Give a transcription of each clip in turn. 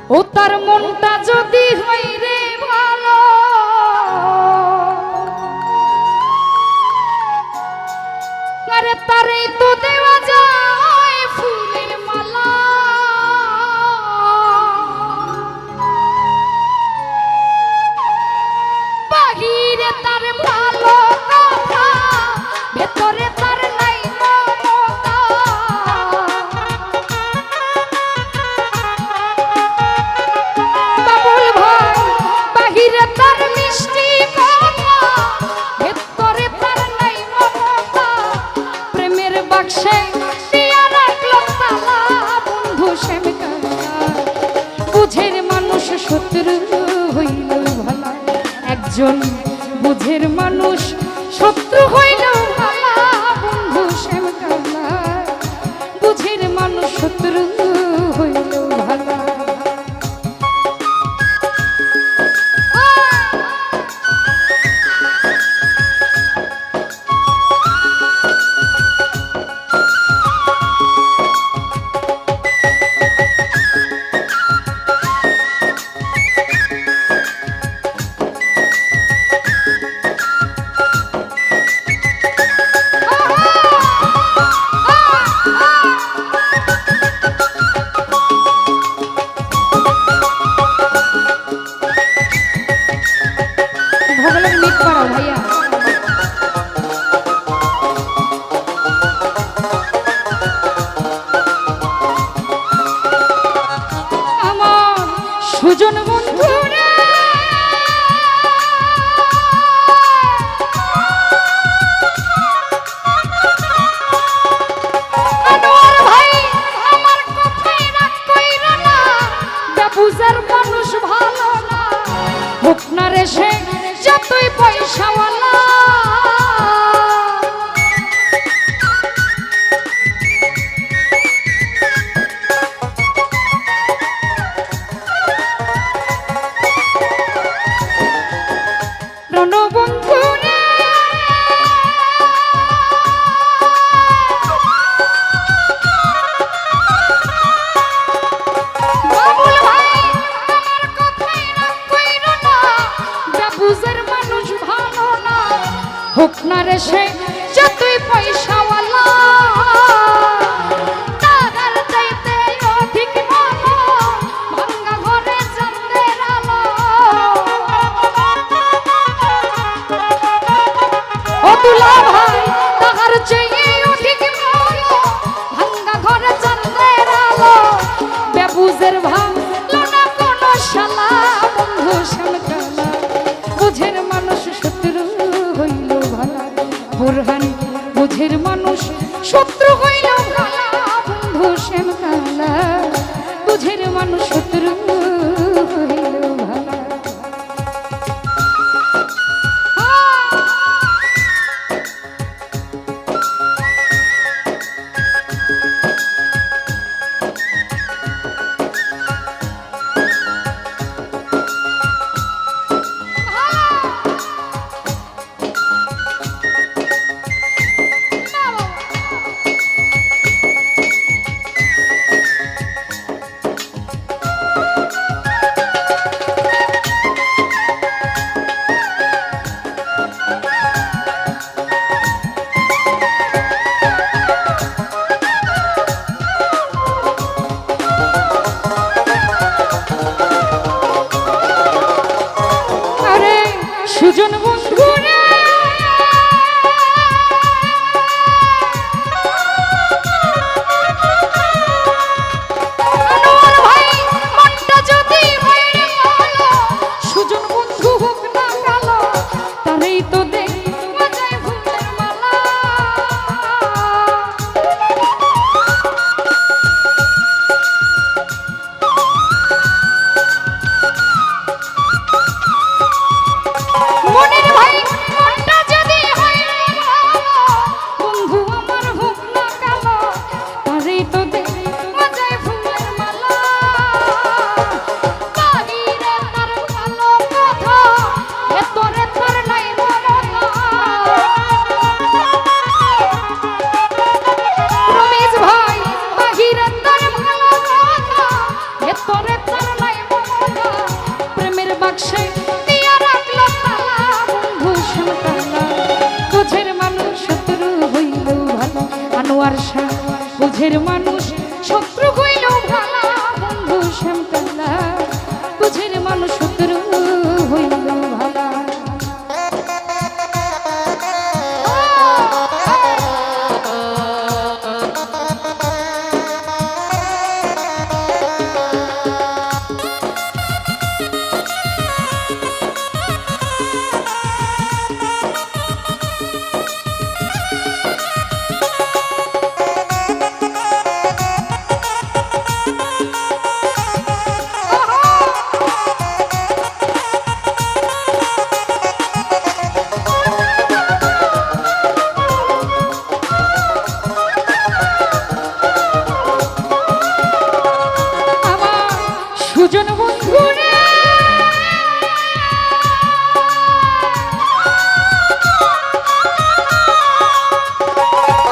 ও তার মনটা যদি হয় রে ভালো আরে তারেই তো দেওয়া যায় ফুলের মালা বাহিরে তার ভালো কথা ভেতরে তার নাই মমতা বাবুল ভাই বাহিরে তার মিষ্টি কথা ভেতরে তার নাই মমতা প্রেমের বাক্সে দিয়া রাখলো তালা বন্ধু শ্যামকালা বুঝের মানুষ শত্রু হইল ভালা একজন বুঝের মানুষ শত্রু হইল ভালা বন্ধু শ্যামকালা বুঝের মানুষ শত্রু হইল ভালা ভগলের মিট পাড়াও ভাইয়া আমার সুজন বন্ধু রে আনোয়ার ভাই আমার কথাই রাগ কইরা না বেবুজার মানুষ ভালো না হোক না রে সে যতই পয়সাওয়ালা রণবন্ধু রে বাবুল ভাই আমার কথাই রাগ কইরা না বেবুজের মানুষ ভালো না হোক না রে সে যতই পয়সাওয়ালা টাকার চাইতে অধিক ভালো ভাঙ্গা ঘরে চাঁদের আলো ও দুলা ভাই টাকার চাইতে অধিক ভালো ভাঙ্গা ঘরে চাঁদের আলো বেবুজের ভালো না কোনো শালা বন্ধু শ্যামকালা বুঝের মানুষ শত্রু হইল ভালা বুরহান বুঝের মানুষ শত্রু হইল ভালা বন্ধু শ্যামকালা বুঝের মানুষ শত্রু হইল ভালা সুজন বন্ধু রে আনোয়ার ভাই মনটা যদি হয় রে ভালো সুজন বন্ধু হোক না কালো তারেই তো দেখবা যায় ফুলের মালা মনের ভাই মনটা যদি হয় রে ভালো বন্ধু আমার হোক না কালো তারেই তো দেখবা যায় ফুলের মালা বাহিরে তার ভালো কথা ভেতরে তার নাই মমতা রমেশ ভাই বাহিরে তার ভালো কথা ভেতরে তার নাই বুঝের মানুষ শত্রু হইলেও ভালা বন্ধু শ্যামকালা বুঝের মানুষ শত্রু হইলেও ভালা সুজন বন্ধু রে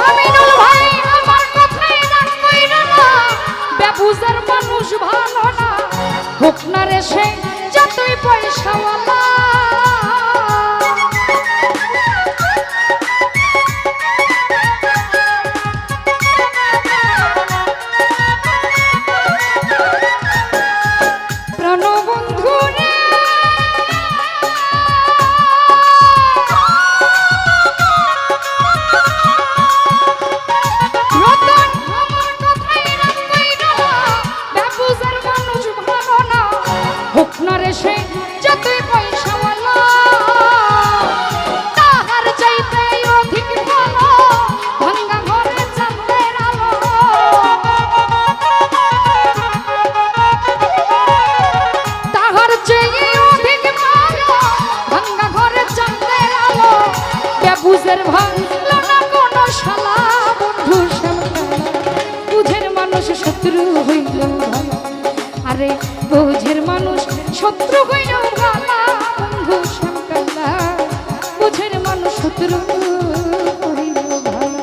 আমিনুল ভাই আমার কথাই রাগ কইরা না বেবুজার মানুষ ভালো না হোক না রে সে যতই পয়সাওয়ালা বুঝের ভালো না কোনো শালা বন্ধু বুঝের মানুষ শত্রু হইল ভালো আরে বুঝের মানুষ শত্রু হইল ভালো বন্ধু শ্যামকালা বুঝের মানুষ শত্রু হইল ভালো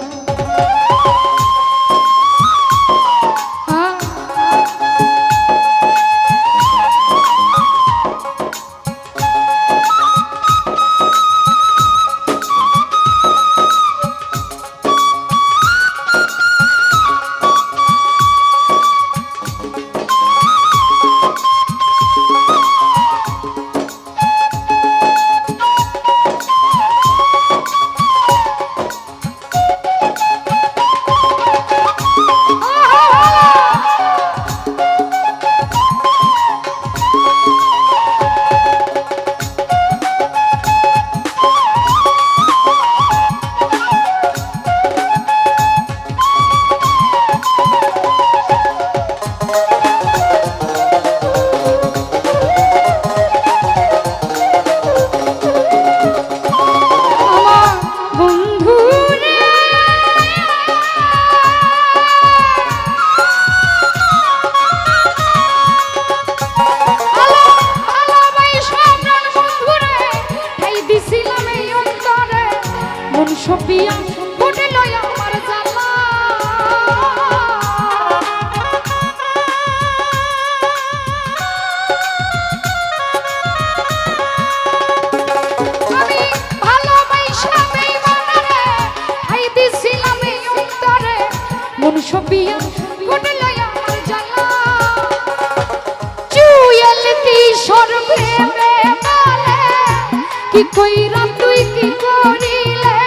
সপিয়া ফুটে লয় আমার জ্বালা আমি ভালোবাসা বেঈমানরে হাই দিছিলাম এই অন্তরে মন সপিয়া ফুটে লয় আমার জ্বালা চুয়েল কি সরপ্রেমে বলে কি কইরা তুই কি করিলে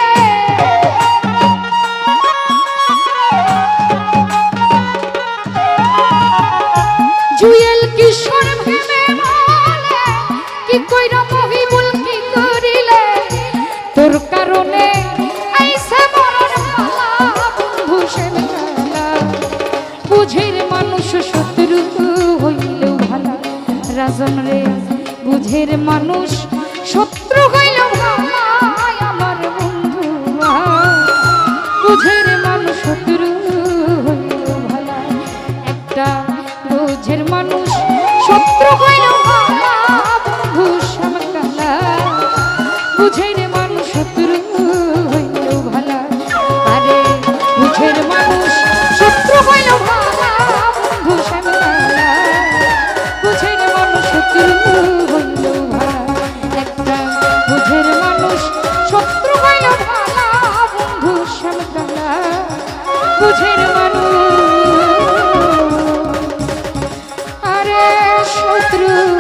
জুয়েল কিশোর প্রেমে বলে কি কইরা মহিবুল কি করিলে তোর কারণে আইছে মরণ পালা বন্ধু শ্যামকালা বুঝের মানুষ শত্রু হইলেও ভালা রাজন রে বুঝের মানুষ শত্রু হইলেও ভালা আমার বন্ধু বুঝের মানুষ শত্রু হইলেও ভালা একটা বুঝের মানুষ শত্রু হইলেও ভালা বন্ধু শ্যামকালা বুঝের মানুষ শত্রু হইলেও ভালা আরে বুঝের মানুষ শত্রু হইলেও ভালা বন্ধু শ্যামকালা বুঝের মানুষ শত্রু হইলেও ভালা একটা বুঝের মানুষ শত্রু হইলেও ভালা বন্ধু শ্যামকালা শত্রু